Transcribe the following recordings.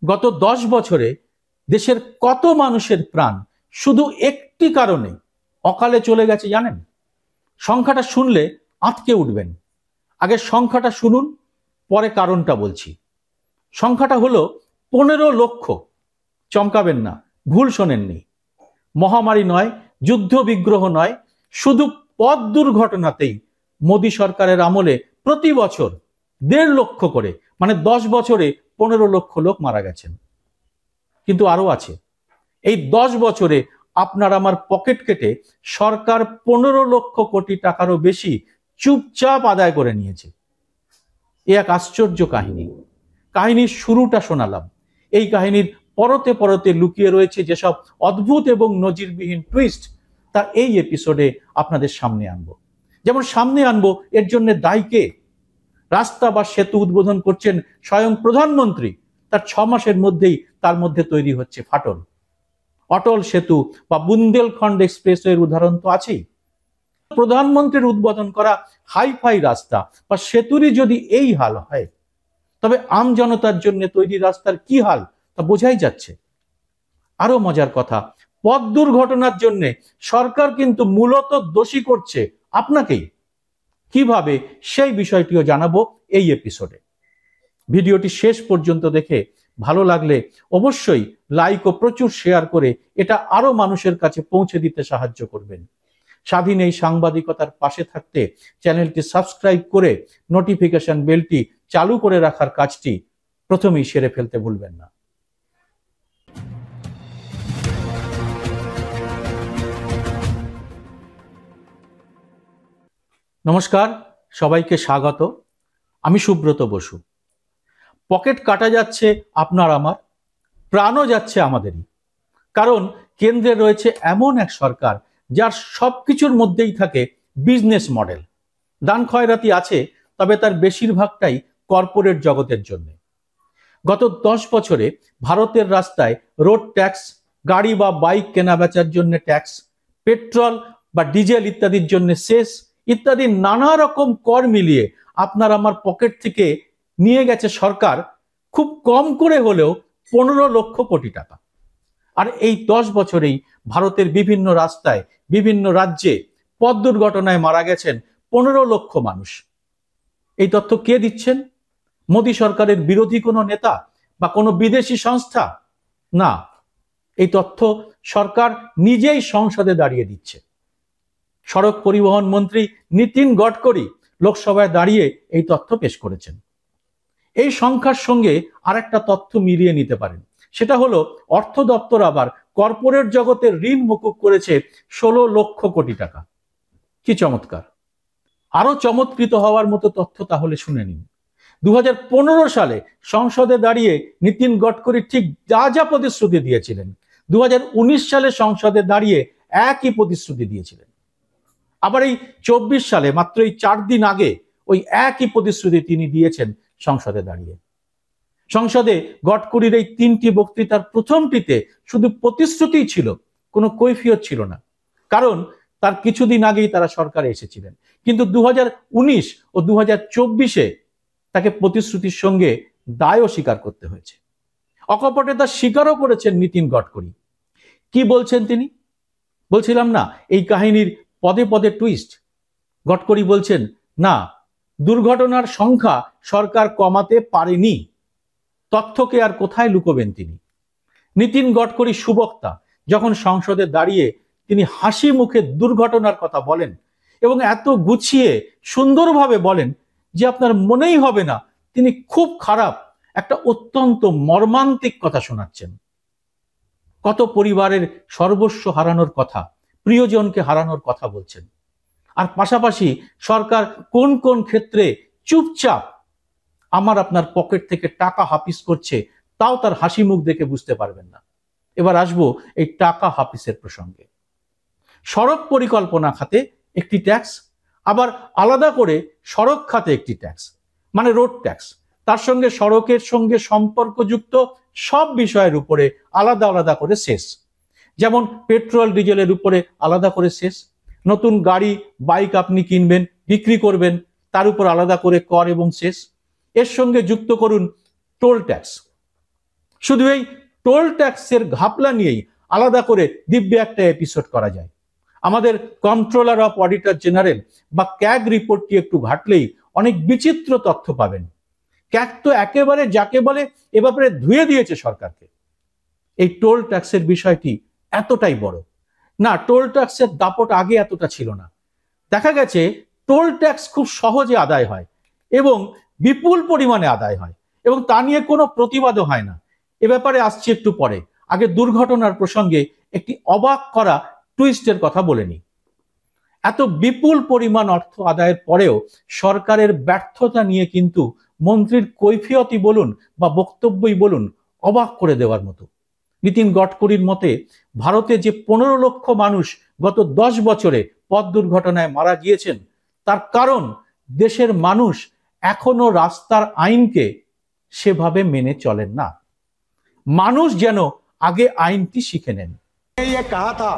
গত 10 বছরে দেশের কত মানুষের প্রাণ শুধু একটি কারণে অকালে চলে গেছে জানেন? সংখ্যাটা শুনলে আঁতকে উঠবেন। আগে সংখ্যাটা শুনুন, পরে কারণটা বলছি। সংখ্যাটা হলো 15 লক্ষ। চমকাবেন না, ভুল শোনেননি। মহামারী নয়, যুদ্ধ বিগ্রহ নয়, শুধু পথ দুর্ঘটনাতেই মোদী সরকারের আমলে প্রতি বছর 1.5 লক্ষ করে, মানে 10 বছরে 15 লক্ষ লোক মারা গেছেন। কিন্তু আরো আছে। এই 10 বছরে আপনার আমার পকেট কেটে সরকার 15 লক্ষ কোটি টাকারও বেশি চুপচাপ আদায় করে নিয়েছে। এ এক আশ্চর্য কাহিনী। কাহিনীর শুরুটা শোনালাম। এই কাহিনীর পরতে পরতে লুকিয়ে রয়েছে যেসব অদ্ভুত এবং নজিরবিহীন টুইস্ট, তা এই এপিসোডে আপনাদের সামনে আনবো। যেমন সামনে আনবো এর জন্য দায়ী কে? রাস্তা বা সেতু উদ্বোধন করছেন স্বয়ং প্রধানমন্ত্রী, তার 6 মাসের মধ্যেই তার মধ্যে তৈরি হচ্ছে ফাটল। অটল সেতু বা বুন্দেলখণ্ড এক্সপ্রেসওয়ের উদাহরণ তো আছেই। প্রধানমন্ত্রীর উদ্বোধন করা হাইফাই রাস্তা বা সেতুরই যদি এই হাল হয়, তবে আম জনতার জন্য তৈরি রাস্তার কি হাল তা বোঝাই যাচ্ছে। আরো মজার কথা, পথ দুর্ঘটনার জন্য সরকার কিন্তু মূলত দোষী করছে আপনাকেই। কিভাবে, সেই বিষয়টিও জানাবো এই এপিসোডে। ভিডিওটি শেষ পর্যন্ত দেখে ভালো লাগলে অবশ্যই লাইক ও প্রচুর শেয়ার করে এটা আরো মানুষের কাছে পৌঁছে দিতে সাহায্য করবেন। স্বাধীন এই সাংবাদিকতার পাশে থাকতে চ্যানেলটি সাবস্ক্রাইব করে নোটিফিকেশন বেলটি চালু করে রাখার কাজটি প্রথমেই সেরে ফেলতে ভুলবেন না। নমস্কার, সবাইকে স্বাগত। আমি সুব্রত বসু। পকেট কাটা যাচ্ছে আপনার আমার, প্রাণও যাচ্ছে আমাদেরই। কারণ কেন্দ্রে রয়েছে এমন এক সরকার যার সবকিছুর মধ্যেই থাকে বিজনেস মডেল। দান খয়রাতি আছে, তবে তার বেশিরভাগটাই কর্পোরেট জগতের জন্য। গত 10 বছরে ভারতের রাস্তায় রোড ট্যাক্স, গাড়ি বা বাইক কেনা বেচার জন্য ট্যাক্স, পেট্রোল বা ডিজেল ইত্যাদির জন্য সেস ইত্যাদি নানা রকম কর মিলিয়ে আপনার আমার পকেট থেকে নিয়ে গেছে সরকার খুব কম করে হলেও 15 লক্ষ কোটি টাকা। আর এই 10 বছরেই ভারতের বিভিন্ন রাস্তায়, বিভিন্ন রাজ্যে পথ দুর্ঘটনায় মারা গেছেন 15 লক্ষ মানুষ। এই তথ্য কে দিচ্ছেন? মোদী সরকারের বিরোধী কোনো নেতা বা কোনো বিদেশি সংস্থা? না, এই তথ্য সরকার নিজেই সংসদে দাঁড়িয়ে দিচ্ছে। সড়ক পরিবহন মন্ত্রী নীতিন গডকরি লোকসভায় দাঁড়িয়ে এই তথ্য পেশ করেছেন। এই সংখ্যার সঙ্গে আরেকটা তথ্য মিলিয়ে নিতে পারেন। সেটা হলো অর্থ দপ্তর আবার কর্পোরেট জগতের ঋণ মকুব করেছে 16 লক্ষ কোটি টাকা। কি চমৎকার! আরো চমৎকৃত হওয়ার মতো তথ্য তাহলে শুনে নিন। 2015 সালে সংসদে দাঁড়িয়ে নীতিন গডকরি ঠিক যা যা প্রতিশ্রুতি দিয়েছিলেন, 2019 সালে সংসদে দাঁড়িয়ে একই প্রতিশ্রুতি দিয়েছিলেন। আবার এই 24 সালে মাত্র এই 4 দিন আগে ওই একই প্রতিশ্রুতি তিনি দিয়েছেন সংসদে দাঁড়িয়ে। সংসদে গডকরির এই 3টি বক্তৃতার প্রথমটিতে শুধু প্রতিশ্রুতিই ছিল, কোনো কৈফিয়ত ছিল না। কারণ তার কিছুদিন আগেই তারা সরকারে এসেছিলেন। কিন্তু 2019 ও 2024-এ তাকে প্রতিশ্রুতির সঙ্গে দায়ও স্বীকার করতে হয়েছে। অকপটে তা স্বীকারও করেছেন নীতিন গডকরি। কি বলছেন তিনি? বলছিলাম না এই কাহিনীর পদে পদে টুইস্ট। গডকরি বলছেন, না, দুর্ঘটনার সংখ্যা সরকার কমাতে পারেনি। তথ্যকে আর কোথায় লুকোবেন তিনি? নীতিন গডকরি সুবক্তা। যখন সংসদে দাঁড়িয়ে তিনি হাসি মুখে দুর্ঘটনার কথা বলেন এবং এত গুছিয়ে সুন্দরভাবে বলেন যে আপনার মনেই হবে না তিনি খুব খারাপ একটা অত্যন্ত মর্মান্তিক কথা শোনাচ্ছেন। কত পরিবারের সর্বস্ব হারানোর কথা, প্রিয়জনকে হারানোর কথা বলছেন। আর পাশাপাশি সরকার কোন কোন ক্ষেত্রে চুপচাপ আমার আপনার পকেট থেকে টাকা হাফিস করছে, তাও তার হাসি মুখ দেখে বুঝতে পারবেন না। এবার আসবো এই টাকা হাফিসের প্রসঙ্গে। সড়ক পরিকল্পনা খাতে একটি ট্যাক্স, আবার আলাদা করে সড়ক খাতে একটি ট্যাক্স, মানে রোড ট্যাক্স। তার সঙ্গে সড়কের সঙ্গে সম্পর্কযুক্ত সব বিষয়ের উপরে আলাদা আলাদা করে সেস। যেমন পেট্রোল ডিজেলের উপরে আলাদা করে সেস, নতুন গাড়ি বাইক আপনি কিনবেন, বিক্রি করবেন, তার উপর আলাদা করে কর এবং সেস। এর সঙ্গে যুক্ত করুন টোল ট্যাক্স। শুধু এই টোল ট্যাক্সের ঘাপলা নিয়েই আলাদা করে দিব্য একটা এপিসোড করা যায়। আমাদের কন্ট্রোলার অফ অডিটর জেনারেল বা ক্যাগ রিপোর্টটি একটু ঘাটলেই অনেক বিচিত্র তথ্য পাবেন। ক্যাগ তো একেবারে যাকে বলে এ ব্যাপারে ধুয়ে দিয়েছে সরকারকে। এই টোল ট্যাক্সের বিষয়টি এতটাই বড় না, টোল ট্যাক্সের দাপট আগে এতটা ছিল না। দেখা গেছে টোল ট্যাক্স খুব সহজে আদায় হয় এবং বিপুল পরিমাণে আদায় হয় এবং তা নিয়ে কোনো প্রতিবাদও হয় না। এ ব্যাপারে আসছি একটু পরে। আগে দুর্ঘটনার প্রসঙ্গে একটি অবাক করা টুইস্টের কথা বলে নিই। এত বিপুল পরিমাণ অর্থ আদায়ের পরেও সরকারের ব্যর্থতা নিয়ে কিন্তু মন্ত্রীর কৈফিয়তই বলুন বা বক্তব্যই বলুন অবাক করে দেওয়ার মতো। নীতিন গডকরির মতে ভারতে যে 15 লক্ষ মানুষ গত 10 বছরে পথ দুর্ঘটনায় মারা গিয়েছেন তার কারণ দেশের মানুষ এখনো রাস্তার আইনকে সেভাবে মেনে চলেন না। মানুষ যেন আগে আইনটি শিখে নেন। ये कहा था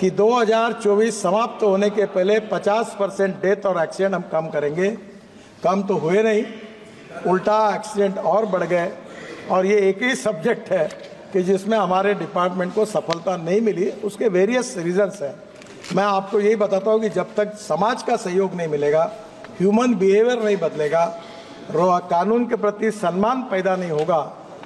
कि 2024 समाप्त होने के पहले 50% डेथ और एक्सीडेंट हम कम करेंगे। कम तो हुए नहीं, उल्टा एक्सीडेंट और बढ़ गए। और ये एक ही सब्जेक्ट है कि जिसमें हमारे डिपार्टमेंट को सफलता नहीं मिली। उसके वेरियस रीजंस हैं। मैं आपको यही बताता हूँ कि जब तक समाज का सहयोग नहीं मिलेगा, ह्यूमन बिहेवियर नहीं बदलेगा, कानून के प्रति सम्मान पैदा नहीं होगा,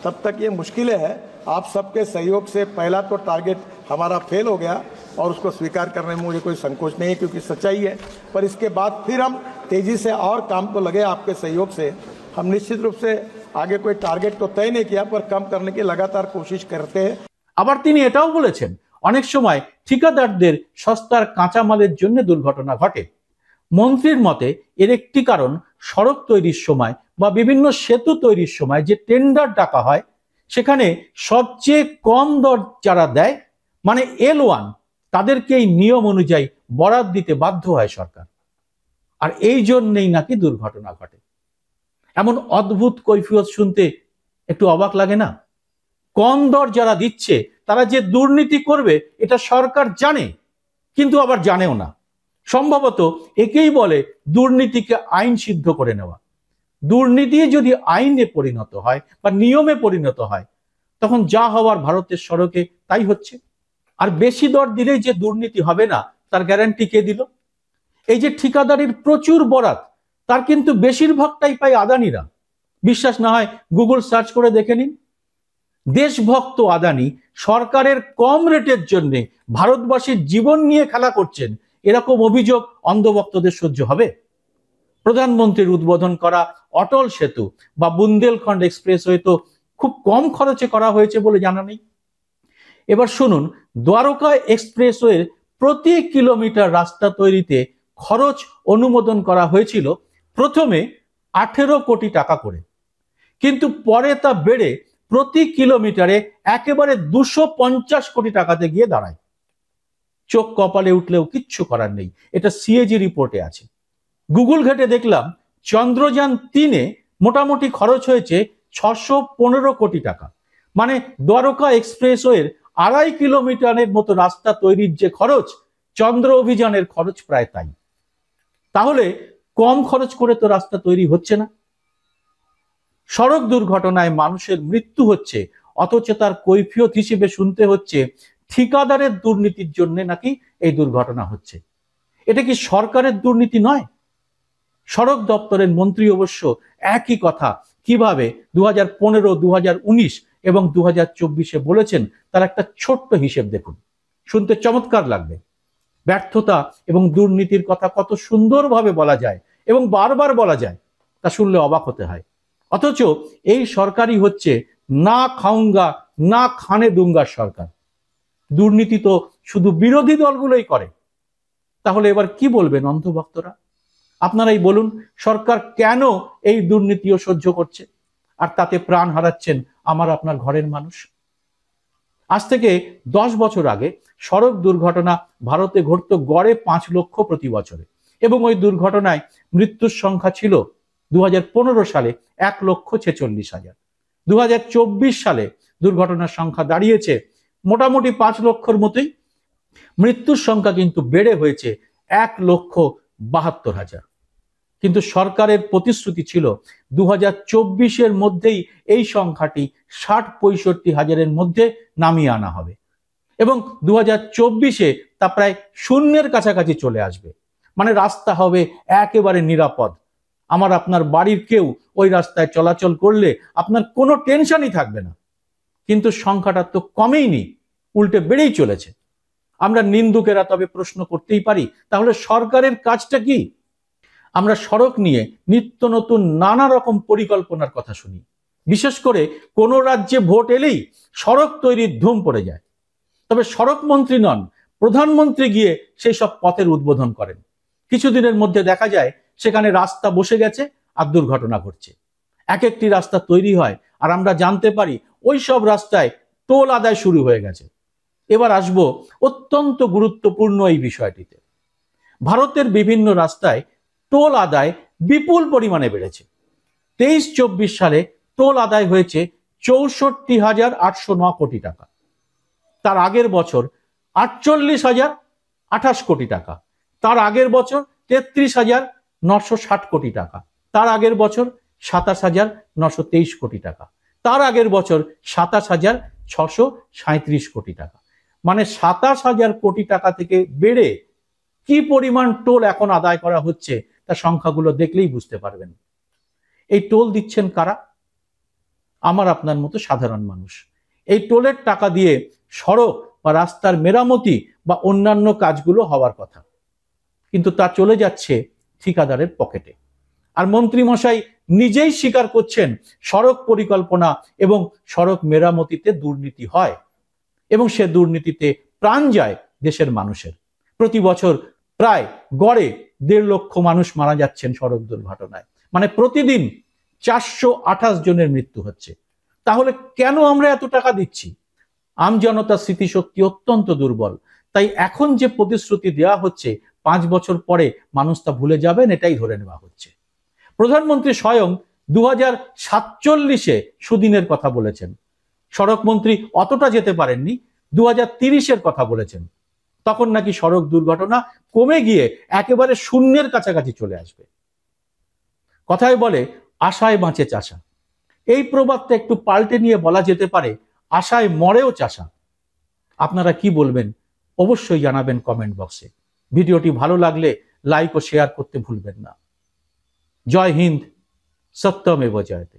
तब तक ये मुश्किलें हैं। आप सबके सहयोग से पहला तो टारगेट हमारा फेल हो गया और उसको स्वीकार करने में मुझे कोई संकोच नहीं है क्योंकि सच्चाई है। पर इसके बाद फिर हम तेजी से और काम तो लगे आपके सहयोग से। हम निश्चित रूप से आगे कोई टारगेट तो तय नहीं किया पर कम करने की लगातार कोशिश करते हैं। আবার তিনি এটাও বলেছেন অনেক সময় ঠিকাদারদের সস্তার কাঁচামালের জন্য দুর্ঘটনা ঘটে। মন্ত্রীর মতে এর একটি কারণ সড়ক তৈরির সময় বা বিভিন্ন সেতু তৈরির সময় যে টেন্ডার ডাকা হয় সেখানে সবচেয়ে কম দর যারা দেয় মানে L1 তাদেরকে এই নিয়ম অনুযায়ী বরাদ দিতে বাধ্য হয় সরকার। আর এই জন্যই নাকি দুর্ঘটনা ঘটে। এমন অদ্ভুত কৈফিয়ত শুনতে একটু অবাক লাগে না? কম দর যারা দিচ্ছে তারা যে দুর্নীতি করবে এটা সরকার জানে, কিন্তু আবার জানেও না। সম্ভবত একেই বলে দুর্নীতিকে আইন সিদ্ধ করে নেওয়া। দুর্নীতি যদি আইনে পরিণত হয় বা নিয়মে পরিণত হয় তখন যা হওয়ার ভারতের সড়কে তাই হচ্ছে। আর বেশি দর দিলেই যে দুর্নীতি হবে না তার গ্যারান্টি কে দিল? এই যে ঠিকাদারির প্রচুর বরাত তার কিন্তু বেশিরভাগটাই পায় আদানিরা। বিশ্বাস না হয় গুগল সার্চ করে দেখে নিন। দেশভক্ত আদানি সরকারের কম রেটের জন্য ভারতবাসীর জীবন নিয়ে খেলা করছেন, এরকম অভিযোগ অন্ধভক্তদের সহ্য হবে? প্রধানমন্ত্রীর উদ্বোধন করা অটল সেতু বা বুন্দেলখণ্ড এক্সপ্রেসওয়ে তো খুব কম খরচে করা হয়েছে বলে জানা নেই। এবার শুনুন, দ্বারকা এক্সপ্রেসওয়ে প্রতি কিলোমিটার রাস্তা তৈরিতে খরচ অনুমোদন করা হয়েছিল প্রথমে 18 কোটি টাকা করে, কিন্তু পরে তা বেড়ে প্রতি কিলোমিটারে একেবারে 250 কোটি টাকাতে গিয়ে দাঁড়ায়। চোখ কপালে উঠলেও কিচ্ছু করার নেই, এটা সিএজি রিপোর্টে আছে। গুগল ঘেটে দেখলাম চন্দ্রযান 3-এ মোটামুটি খরচ হয়েছে 615 কোটি টাকা। মানে দ্বারকা এক্সপ্রেসওয়ের 2.5 কিলোমিটারের মতো রাস্তা তৈরির যে খরচ, চন্দ্র অভিযানের খরচ প্রায় তাই। তাহলে কম খরচ করে তো রাস্তা তৈরি হচ্ছে না। সড়ক দুর্ঘটনায় মানুষের মৃত্যু হচ্ছে অথচ তার কৈফিয়ত হিসেবে শুনতে হচ্ছে ঠিকাদারের দুর্নীতির জন্য নাকি এই দুর্ঘটনা হচ্ছে। এটা কি সরকারের দুর্নীতি নয়? সড়ক দপ্তরের মন্ত্রী অবশ্য একই কথা কিভাবে 2015, 2019 এবং 2024-এ বলেছেন তার একটা ছোট্ট হিসেব দেখুন, শুনতে চমৎকার লাগবে। ব্যর্থতা এবং দুর্নীতির কথা কত সুন্দরভাবে বলা যায় এবং বারবার বলা যায়, তা শুনলে অবাক হতে হয়। অথচ এই সরকারই হচ্ছে না খাউঙ্গা না খানে দুঙ্গার সরকার। দুর্নীতি তো শুধু বিরোধী দলগুলোই করে। তাহলে এবার কি বলবেন অন্ধভক্তরা? আপনারাই বলুন, সরকার কেন এই দুর্নীতিও সহ্য করছে আর তাতে প্রাণ হারাচ্ছেন আমার আপনার ঘরের মানুষ? আজ থেকে 10 বছর আগে সড়ক দুর্ঘটনা ভারতে ঘটত গড়ে 5 লক্ষ প্রতি বছরে এবং ওই দুর্ঘটনায় মৃত্যুর সংখ্যা ছিল 2015 সালে 1,46,000। 2024 সালে দুর্ঘটনার সংখ্যা দাঁড়িয়েছে মোটামুটি 5 লক্ষর মতোই। মৃত্যুর সংখ্যা কিন্তু বেড়ে হয়েছে 1,72,000। কিন্তু সরকারের প্রতিশ্রুতি ছিল 2024-এর মধ্যেই এই সংখ্যাটি 60-65 হাজারের মধ্যে নামিয়ে আনা হবে এবং 2024-এ তা প্রায় শূন্যের কাছাকাছি চলে আসবে। মানে রাস্তা হবে একেবারে নিরাপদ। আমার আপনার বাড়ির কেউ ওই রাস্তায় চলাচল করলে আপনার কোনো টেনশনই থাকবে না। কিন্তু সংখ্যাটা তো কমেইনি, উল্টে বেড়েই চলেছে। আমরা নিন্দুকেরা তবে প্রশ্ন করতেই পারি, তাহলে সরকারের কাজটা কি? আমরা সড়ক নিয়ে নিত্য নতুন নানা রকম পরিকল্পনার কথা শুনি। বিশেষ করে কোনো রাজ্যে ভোট এলেই সড়ক তৈরির ধুম পড়ে যায়। তবে সড়ক মন্ত্রী নন, প্রধানমন্ত্রী গিয়ে সেই সব পথের উদ্বোধন করেন। কিছুদিনের মধ্যে দেখা যায় সেখানে রাস্তা বসে গেছে আর দুর্ঘটনা ঘটছে। এক একটি রাস্তা তৈরি হয় আর আমরা জানতে পারি ওই সব রাস্তায় টোল আদায় শুরু হয়ে গেছে। এবার আসবো অত্যন্ত গুরুত্বপূর্ণ এই বিষয়টিতে। ভারতের বিভিন্ন রাস্তায় টোল আদায় বিপুল পরিমাণে বেড়েছে। 23-24 সালে টোল আদায় হয়েছে 64,809 কোটি টাকা। তার আগের বছর 48,028 কোটি টাকা। তার আগের বছর 33,960 কোটি টাকা। তার আগের বছর 27,923 কোটি টাকা। তার আগের বছর 27,637 কোটি টাকা। মানে 27,000 কোটি টাকা থেকে বেড়ে কি পরিমাণ টোল এখন আদায় করা হচ্ছে তার সংখ্যাগুলো দেখলেই বুঝতে পারবেন। এই টোল দিচ্ছেন কারা? আমার আপনার মতো সাধারণ মানুষ। এই টোলের টাকা দিয়ে সড়ক বা রাস্তার মেরামতি বা অন্যান্য কাজগুলো হওয়ার কথা, কিন্তু তা চলে যাচ্ছে ঠিকাদারের পকেটে। আর মন্ত্রী মশাই নিজেই স্বীকার করছেন সড়ক পরিকল্পনা এবং সড়ক মেরামতিতে দুর্নীতি হয় এবং সে দুর্নীতিতে প্রাণ যায় দেশের মানুষের। প্রতি বছর প্রায় গড়ে 1.5 লক্ষ মানুষ মারা যাচ্ছেন সড়ক দুর্ঘটনায়। মানে প্রতিদিন 428 জনের মৃত্যু হচ্ছে। তাহলে কেন আমরা এত টাকা দিচ্ছি? আমজনতার স্মৃতিশক্তি অত্যন্ত দুর্বল। তাই এখন যে প্রতিশ্রুতি দেওয়া হচ্ছে 5 বছর পরে মানুষ তা ভুলে যাবেন, এটাই ধরে নেওয়া হচ্ছে। প্রধানমন্ত্রী স্বয়ং 2047-এ সুদিনের কথা বলেছেন। সড়ক মন্ত্রী অতটা যেতে পারেননি, 2030-এর কথা বলেছেন। তখন নাকি সড়ক দুর্ঘটনা কমে গিয়ে একেবারে শূন্যের কাছাকাছি চলে আসবে। কথায় বলে আশায় বাঁচে চাষা। এই প্রবাদটা একটু পাল্টে নিয়ে বলা যেতে পারে আশায় মরেও চাষা। আপনারা কি বলবেন অবশ্যই জানাবেন কমেন্ট বক্সে। ভিডিওটি ভালো লাগলে লাইক ও শেয়ার করতে ভুলবেন না। জয় হিন্দ, সত্যমেব জয়তে।